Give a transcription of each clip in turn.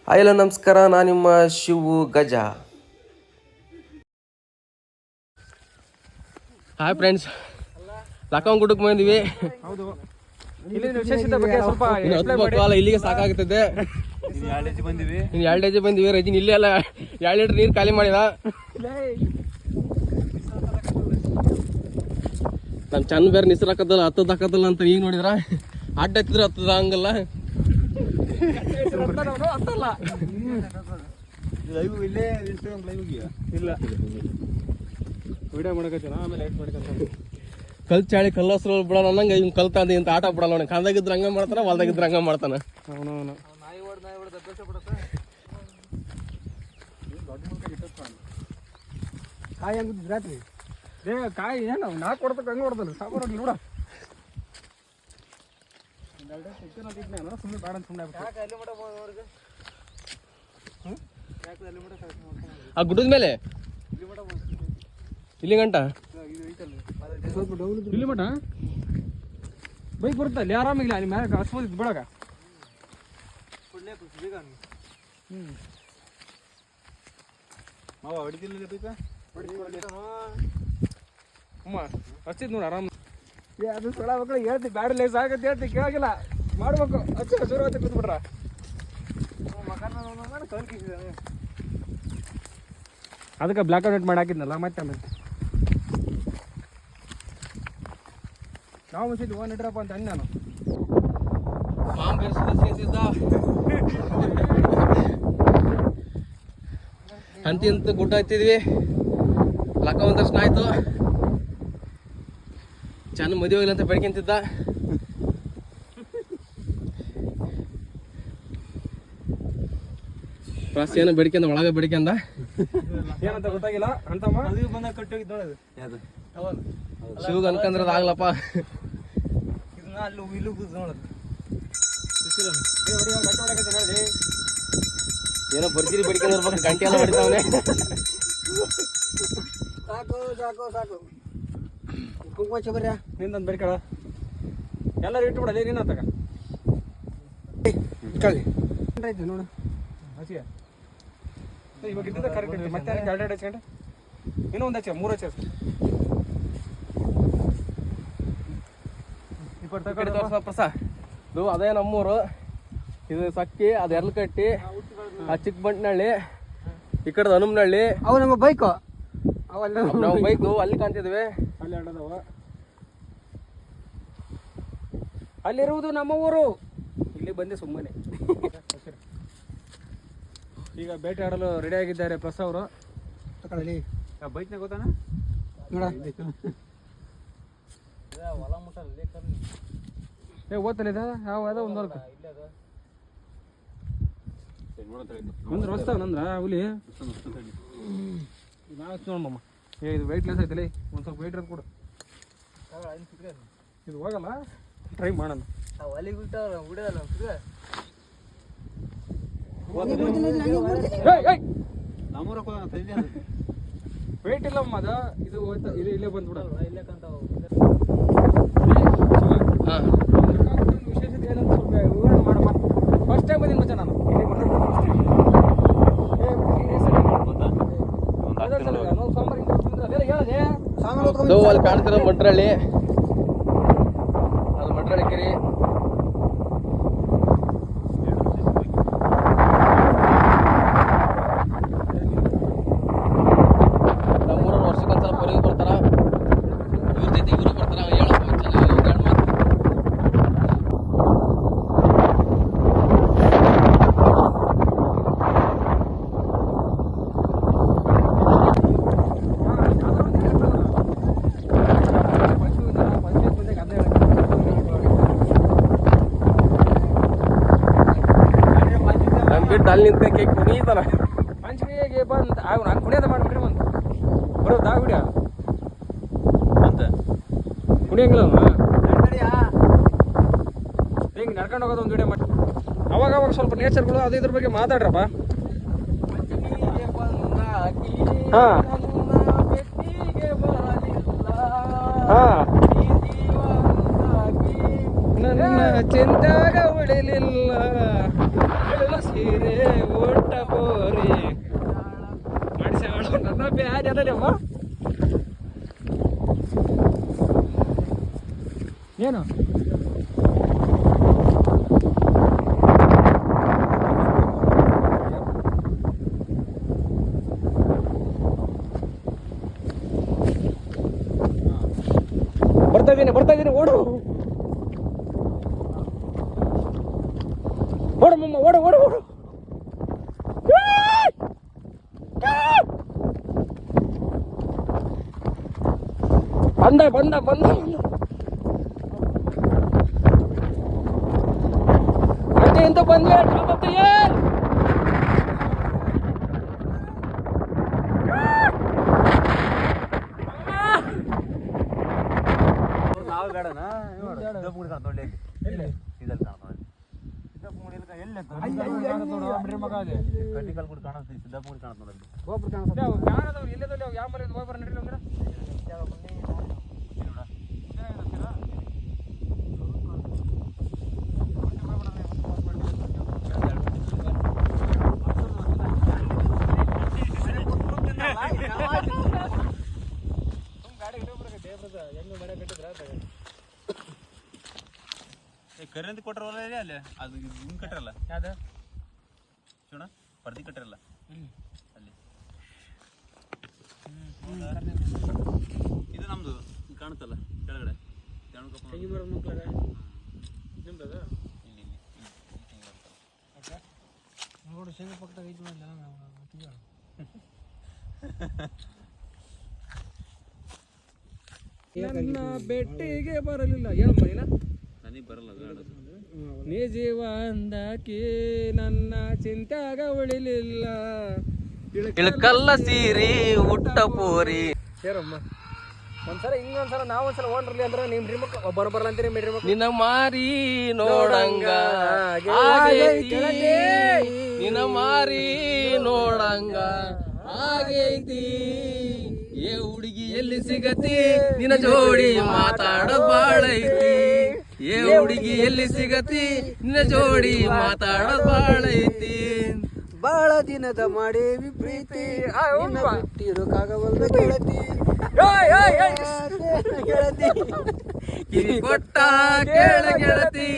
Hello ನಮಸ್ಕಾರ, ನಾನು ನಿಮ್ಮ ಶಿವು ಗಜ. ಹಾಯ್ ಫ್ರೆಂಡ್ಸ್, ಲಕ್ಕಂ ಗುಡ್ಡಕ್ಕೆ ಬಂದಿವಿ. ಇಲ್ಲಿಗೆ ಸಾಕಾಗುತ್ತದೆ. ಇನ್ನು 2 ಬಂದಿವಿ. ರಜಿನ್ ಇಲ್ಲೇ ಅಲ್ಲ 2 ಲೀಟರ್ ನೀರು ಖಾಲಿ ಮಾಡಿದ. ನಮ್ಮ ಚಂದ ಬೇರೆ ನಿಸರು ಹಾಕದಲ್ಲ, ಹತ್ತದ ಅಂತ ಈಗ ನೋಡಿದ್ರ ಅಡ್ಡ ಹತ್ತಿದ್ರೆ ಹತ್ತದ ಹಂಗಲ್ಲ. ಕಲ್ ಚಾಳಿ ಕಲ್ಲಸ್ರು ಬಿಡೋಣ ಅನ್ನಂಗ ಇವ್ ಕಲ್ತಾಂದ ಇಂತ ಆಟ ಬಿಡಲ್ಲ. ಅವನಿಗೆ ಕಂದಾಗಿದ್ರ ಹಂಗ ಮಾಡ್ತಾನ, ಹೊಲ್ದಾಗಿದ್ರ ಹಂಗ ಮಾಡ್ತಾನ. ಅವನವನು ಕಾಯಿ ಹಂಗಿದ್ ರಾತ್ರಿ ಕಾಯಿ ಏನು ನಾ ಕೊಡ್ತಕ್ಕ ಹಂಗೆ ಕೊಡ್ತಲ್ಲ ಸಾಕು ನೋಡ. ಸುಮ್ಮನೆ ಬೇಡ ಸುಮ್ಮನೆ ಆ ಗುಡ್ಡದ ಮೇಲೆ ಇಲ್ಲಿ ಗಂಟ ಇಲ್ಲಿ ಮಟ ಬೈಕ್ ಬರುತ್ತೆ ಅಲ್ಲಿ ಆರಾಮಿಲ್ಲ. ಅಲ್ಲಿ ಮ್ಯಾಗ ಹಸ್ಬೋದಿತ್ತು ಬಿಡಾಗ. ಮಾವ ಹೊಡಿತಿಲ್ಲ ಬೈಕ ಅಮ್ಮ ಹಚ್ಚಿದ್ ನೋಡಿ ಆರಾಮ್. ಅದು ಸೊಳ ಮಕ್ಕಳು ಹೇಳ್ತಿ ಬ್ಯಾಡ ಲೇಸ್ ಆಗತ್ತೆ ಹೇಳ್ತಿ, ಕೇಳಾಗಿಲ್ಲ ಮಾಡ್ಬೇಕು. ಹಚ್ಚ ಶುರುವಾತಿ ಕೂತ್ಬಿಟ್ರ ಅದಕ್ಕೆ ಬ್ಲ್ಯಾಕ್ ಆ್ಯಂಡ್ ವೈಟ್ ಮಾಡಿ ಹಾಕಿದ್ನಲ್ಲ. ಮತ್ತೆ ಆಮೇಲೆ ನಾವು ಮುಗಿಸಿದ್ವಿ ಓನ್ ಇಡ್ರಪ್ಪ ಅಂತ ಅಂದ್ ನಾನು. ಅಂತಿಂತ ಗುಡ್ಡ ಹತ್ತಿದ್ವಿ. ಲಕ್ಕ ಒಂದ್ ದರ್ಶನ ಆಯ್ತು. ಚೆನ್ನ ಮದುವೆ ಹೋಗಿಲ್ಲ ಅಂತ ಬೆಳಕಿಂತಿದ್ದ. ಪ್ರಾಸ್ ಏನೋ ಬೆಡಿಕೆಂದ ಒಳಗ ಬೆಡಿಕೆಂದ ಏನಂತ ಗೊತ್ತಾಗಿಲ್ಲ ಅಂತಮ್ಮ. ಶಿವಗ ಅನ್ಕಂದ್ರದ ಆಗ್ಲಪ್ಪ. ಏನೋ ಬರ್ಜಿರಿ ಬೆಡಿಕೆಂದಿರ್ಬೇಕು, ಗಂಟೆ ಎಲ್ಲ ಹೊಡಿತಾವನೆ. ಸಾಕು ಸಾಕು ಸಾಕು ಕುಂಕುಮ ಚಬರ್ಯ ನಿಂದೊಂದು ಬೆಡ್ಕಳ ಎಲ್ಲರೂ ಇಟ್ಟು ಬಿಡಲಿ. ನೀನು ತಗ ಆಯ್ತು ನೋಡು ಹಸಿಯ ಇವಾಗ ಇದ್ದಿದ್ದ ಕರೆಕ್ಟ್ ಇತ್ತು. ಮತ್ತೆ 2 ಹಚ್ಕೊಂಡೆ ಇನ್ನೂ ಒಂದು ಹಚ್ಚ 3 ಹಚ್ಚ. ಅದೇ ನಮ್ಮೂರು. ಇದು ಸಕ್ಕಿ, ಅದು ಎರ್ಲಕಟ್ಟಿ, ಆ ಚಿಕ್ಕಬಂಟ್ನಳ್ಳಿ, ಈ ಕಡೆದು ಹನುಮನಹಳ್ಳಿ. ಅವು ನಮ್ಮ ಬೈಕು ನಾವು ಬೈಕು ಅಲ್ಲಿ ಕಾಣ್ತಿದ್ವಿ. ಅಲ್ಲಿ ಆಡೋದವ ಅಲ್ಲಿರುವುದು ನಮ್ಮ ಊರು. ಇಲ್ಲಿ ಬಂದೆ ಸುಮ್ಮನೆ. ಈಗ ಬೇಟೆ ಆಡಲು ರೆಡಿ ಆಗಿದ್ದಾರೆ ಪ್ರಸ ಅವರು. ತಗೊಳ್ಳಿ ಬೈಕ್ನಾಗ ಗೊತ್ತಾನ ನೋಡ. ಓದ್ತಲ್ಲ ಇದ ಯಾವ ಅದ ಒಂದು ವರ್ಕ್ ಅಂದ್ರೆ ಹೊಸ್ತಾವ ನಂದ್ರ ಹುಲಿ ನೋಡಮ್ಮ. ಇದು ವೆಯ್ಟ್ ಲೆಸ್ ಐತಲ್ಲ, ಒಂದು ಸ್ವಲ್ಪ ವೆಯ್ಟ್ ಇರೋದು ಕೊಡು. ಇದು ಹೋಗಲ್ಲ, ಟ್ರೈ ಮಾಡೋಣ. ವೆಯ್ಟ್ ಇಲ್ಲಮ್ಮ ಅದ. ಇದು ಇದು ಇಲ್ಲೇ ಬಂದ್ಬಿಡ. ವಿಶೇಷತೆ ಏನಂತ ಸ್ವಲ್ಪ ವಿವರಣೆ ಮಾಡಮ್ಮ. ಫಸ್ಟ್ ಟೈಮ್ ಬಂದಿನ ಮಚ್ಚ ನಾನು. ಅಲ್ಲಿ ಕಾಣ್ತಿರೋ ಮಂಟ್ರಳ್ಳಿ, ಅದು ಮಂಟ್ರಳ್ಳಿ ಕೆರೆ. ನಮ್ಮೂರಲ್ಲಿ ವರ್ಷಕ್ಕೊಂದ್ಸಲ ಹೊರಗೆ ಬರ್ತಾರ. ಇವ್ರ ಜೊತೆ ಇವರು ಬರ್ತಾರ. ಅಲ್ಲಿ ನಿಂತ ಕೇಕ್ ಕುಣಿತಾನ. ಪಂಚಮಿಗೆ ಬಂದು ನಾನು ಕುಣಿಯೋದ ಮಾಡ್ಬಿಟ್ರಿ ಒಂದು ಬರೋದು ಆ ವಿಡಿಯೋ ಅಂತ ಕುಣಿಯಂಗಿಲ್ಲ ಹಿಂಗೆ ನಡ್ಕೊಂಡು ಹೋಗೋದು ಒಂದು ವಿಡಿಯೋ ಮಾಡಿ. ಅವಾಗ ಸ್ವಲ್ಪ ನೇಚರ್ಗಳು ಅದು ಇದ್ರ ಬಗ್ಗೆ ಮಾತಾಡ್ರಪ್ಪ. ಹಾಂ ಹಾಂ ನನ್ನ ಚಿಂತಾಗ ಉಳಿಲಿಲ್ಲ ಸೀರೆ ಯಾರು ಅದಲ್ಲ ಅಮ್ಮ ಏನು ಬರ್ತಾ ಇದ್ದೀನಿ ಓಡು ಮಮ್ಮ ಓಡು ಓಡು ಓಡು ಬಂದ ಅಜ್ಜಿ ಎಂತ ಬಂದ್ವಿ ನಾವು ಬೇಡನಾ ಕರೆಂಟ್ ಕೊಟ್ಟರಲ್ಲ ಅಲ್ಲಿ ಅದು ಹಿಂಗ್ ಕಟ್ಟರಲ್ಲ ಯಾವ್ದು ಚೂಣ ಪರ್ದಿ ಕಟ್ಟರಲ್ಲ ಅಲ್ಲಿ ಇದು ನಮ್ದು ಕಾಣುತ್ತಲ್ಲ ಕೆಳಗಡೆ ನೋಡು ಶೇಂಗ ಪಕ್ಕದಾಗ ಐತಿ ನನ್ನ ಬೆಟ್ಟಿಗೆ ಬರಲಿಲ್ಲ ಹೇಳಮ್ಮ ಇಲ್ಲ ನನಗೆ ಬರಲ್ಲ ನೀ ಜೀವ ಅಂದಾಕಿ ನನ್ನ ಚಿಂತ್ಯಾಗ ಉಳಿಲಿಲ್ಲ ಇಳಕಲ್ಲ ಸೀರಿ ಉಟ್ಟ ಪೋರಿ ಹೇರಮ್ಮ ಒಂದ್ಸಲ ಹಿಂಗೊಂದ್ಸಲ ನಾವೊಂದ್ಸಲ ಓಣ್ರಲ್ಲಿ ಅಂದ್ರೆ ನಿಮ್ ಡ್ರೀಮಕ್ ಬರಲ್ಲ ಅಂತೀರಿ ಮೇ ಡ್ರೀಮಕ್ ನಿನ್ನ ಮಾರಿ ನೋಡಂಗ ನಿನ್ನ ಮಾರಿ ನೋಡಂಗ ಆಗೈತಿ ಏ ಹುಡುಗಿ ಎಲ್ಲಿ ಸಿಗತಿ ನಿನ್ನ ಜೋಡಿ ಮಾತಾಡ ಬಾಳೈತಿ ಏ ಹುಡುಗಿ ಎಲ್ಲಿ ಸಿಗತಿ ನಿನ್ನ ಜೋಡಿ ಮಾತಾಡ ಬಾಳೈತಿ ಬಾಳ ದಿನದ ಮಾಡೇವಿ ಪ್ರೀತಿ ಬಿಟ್ಟಿರೋಕಾಗವಲ್ದ ಗೆಳತಿ ಗೆಳತಿ ಕಿವಿ ಕೊಟ್ಟ ಕೇಳ ಗೆಳತಿ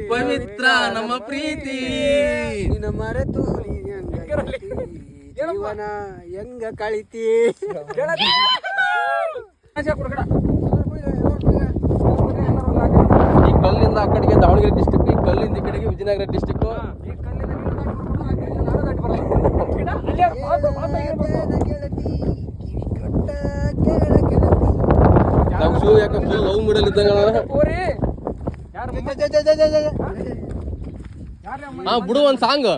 ಪವಿತ್ರ ನಮ್ಮ ಪ್ರೀತಿ ನಿನ್ನ ಮರೆತು ನೀ ಹೆಂಗ ಜೀವನ ಹೆಂಗ ಕಳಿತಿ ಈ ಕಲ್ಲಿಂದ ಆ ಕಡೆಗೆ ದಾವಣಗೆರೆ ಡಿಸ್ಟಿಕ್ ಈ ಕಲ್ಲಿಂದ ಈ ಕಡೆಗೆ ವಿಜಯನಗರ ಡಿಸ್ಟಿಕ್ ನಮ್ ಶೂ ಯಾಕಂದ್ರೆ ಲವ್ ಮೂಡಲ್ ಇದ್ದಂಗ ಬಿಡು ಒಂದ್ ಸಾಂಗ್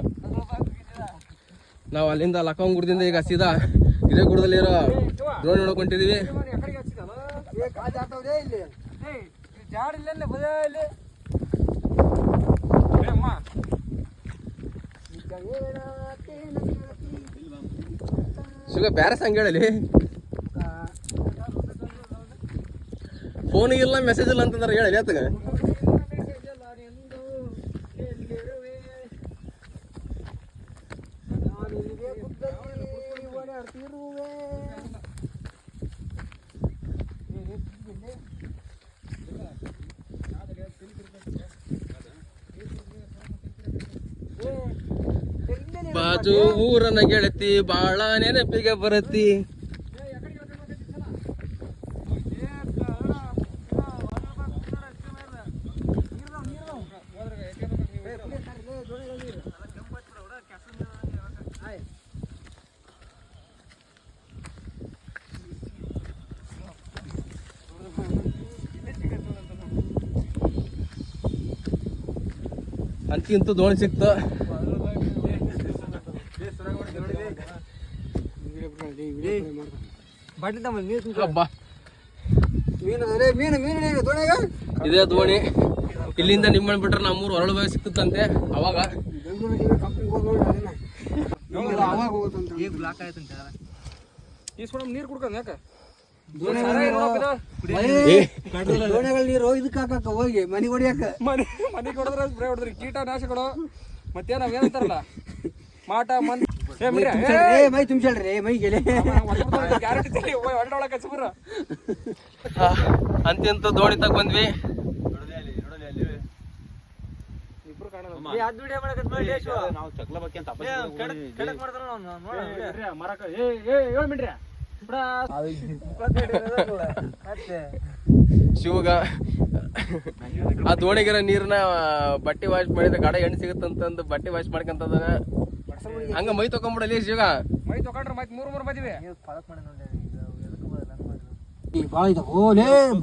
ನಾವ್ ಅಲ್ಲಿಂದ ಲಕ್ಕಂಗುಡದಿಂದ ಈಗ ಸೀದಾ ಹಿರೇಗುಡದಲ್ಲಿ ಇರೋ ಡ್ರೋನ್ ನೋಡ್ಕೊಂಡಿದೀವಿ ಶಿವ ಬೇರೆ ಸಾಂಗ್ ಹೇಳಲಿ ಫೋನ್ ಇಲ್ಲ ಮೆಸೇಜ್ ಇಲ್ಲ ಅಂತಂದ್ರೆ ಹೇಳಿ ಆತಗ ಬಾಜು ಊರನ ಗೆಳತಿ ಬಾಳ ನೆನಪಿಗೆ ಬರತಿ ಅಂತಿಂತೂ ದೋಣಿ ಸಿಕ್ತು ಇದೇ ದೋಣಿ ಇಲ್ಲಿಂದ ನಿಮ್ಮಣ್ಣ ಬಿಟ್ರೆ ನಮ್ಮೂರು ಹೊರಳು ಬಾವಿ ಸಿಕ್ತಂತೆ ಅವಾಗ ಈಗ ಬ್ಲಾಕ್ ಆಯ್ತಂತ ನೀರು ಕುಡ್ಕೊಂಡ್ ಯಾಕ ದೋಣಿಗಳ ನೀರು ಇದಕ್ಕೆ ಹಾಕಕ್ಕ ಹೋಗಿ ಮನೆ ಹೊಡಿಯಾಕ ಮನೆ ಹೊಡೆದ್ರೆ ಸ್ಪ್ರೇ ಹೊಡೆದ್ರಿ ಕೀಟನಾಶಕಗಳು ಮತ್ತೆ ನಾವೇನಂತಾರಲ್ಲ ಮಾಟ ಮಂದಿ ಮೈ ತುಂಬಿಸಲ್ರಿ ಮೈ ಗೆಲೆ ಗ್ಯಾರಂಟಿ ಹೊರಡೊಳಕ ಸುಬ್ರ ಅಂತಿಂತ ದೋಣಿ ತಗ ಬಂದ್ವಿ. ಇಬ್ರು ಕಾಣಲ್ಲ. ನಾವು ಚಕ್ಲ ಬಗ್ಗೆ ಅಂತ ಮರಕ ಏಳು ಮಿಡ್ರಿ ಶಿವಗ ಆ ದೋಣಿಗಿರೋ ನೀರ್ನ ಬಟ್ಟೆ ವಾಶ್ ಮಾಡಿದ್ರೆ ಗಾಡ ಎಣ್ಣೆ ಸಿಗುತ್ತಂತಂದು ಬಟ್ಟೆ ವಾಶ್ ಮಾಡ್ಕೊಂತದ. ಹಂಗ ಮೈ ತಕೊಂಡ್ಬಿಡಲಿ ಶಿವಗ. ಮೈ ತಗೊಂಡ್ರೆ ಮತ್ತೆ ಮೂರು ಬಂದಿವಿ. ಭಾಳ ಐತ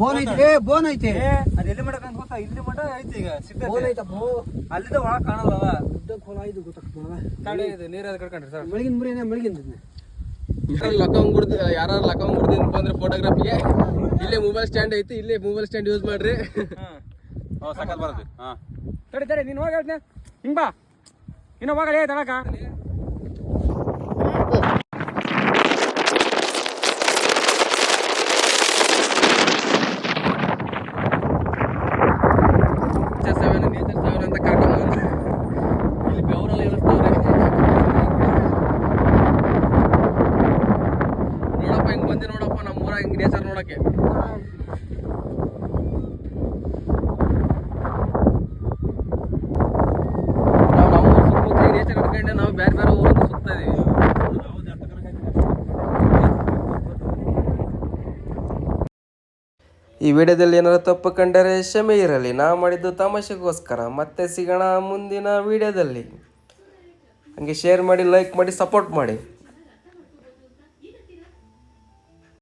ಬೋನ್ ಐತೆ ಬೋನ್ ಐತೆ ಅದೆಲ್ಲಿ ಮಾಡಕಂತ ಗೊತ್ತಾ? ಇಲ್ಲಿ ಮಠ ಐತಿ ಈಗ ಬೋನ್ ಐತ ಬೋ ಅಲ್ಲಿಂದ ಒಳಗೆ ಕಾಣಲ್ಲ. ಉದ್ದಕ್ಕೆ ಹೊಲ ಇದು ಗೊತ್ತಾಗ್ತದ. ಕಾಣಿ ಇದು ನೀರಾದ ಕಳ್ಕೊಂಡ್ರಿ ಸರ್. ಬೆಳಗಿನ ಮುರಿನ ಬೆಳಗಿನ ಲಕ್ಕಂಗ್ ಗುಡ್ದು ಯಾರು ಲಕ್ಕಂಗ್ ಗುಡ್ದು ಅಂದ್ರೆ ಫೋಟೋಗ್ರಾಫಿಗೆ ಇಲ್ಲೇ ಮೊಬೈಲ್ ಸ್ಟ್ಯಾಂಡ್ ಐತಿ. ಇಲ್ಲೇ ಮೊಬೈಲ್ ಸ್ಟ್ಯಾಂಡ್ ಯೂಸ್ ಮಾಡ್ರಿ. ಸಕಲ್ ಬರುತ್ತೆ. ತಡಿ ನೀನು ಹೋಗಿ ಹೇಳ್ತೀನಿ ಹಿಂಗ್ ಬಾ ಇನ್ನು ಹೋಗಲೇ ತಳಕ. ನೇಚರ್ ಸಾವಿರ ಅಂತ ಕರ್ಕೊಂಡು ಇಲ್ಲಿ ಬೆವರೆಲ್ಲ ಇಳಿಸ್ತವ್ರೆ. ನೋಡಪ್ಪ ಹಿಂಗ್ ಬಂದಿ ನೋಡಪ್ಪ ನಮ್ಮ ಊರಾಗ ಹಿಂಗ್ ನೇಚರ್ ನೋಡಕ್ಕೆ. ನಾವು ನಮ್ಮ ಊರು ಸುತ್ತಮುತ್ತ ನೇಚರ್ ಹಿಡ್ಕೊಂಡೆ ನಾವು ಬೇರೆ ಬೇರೆ ಊರನ್ನು ಸುತ್ತಾ ಇದೀವಿ. ಈ ವಿಡಿಯೋದಲ್ಲಿ ಏನಾದ್ರು ತಪ್ಪು ಕಂಡರೆ ಕ್ಷಮೆ ಇರಲಿ. ನಾವು ಮಾಡಿದ್ದು ತಮಾಷೆಗೋಸ್ಕರ. ಮತ್ತೆ ಸಿಗೋಣ ಮುಂದಿನ ವಿಡಿಯೋದಲ್ಲಿ. ಹಂಗೆ ಶೇರ್ ಮಾಡಿ, ಲೈಕ್ ಮಾಡಿ, ಸಪೋರ್ಟ್ ಮಾಡಿ.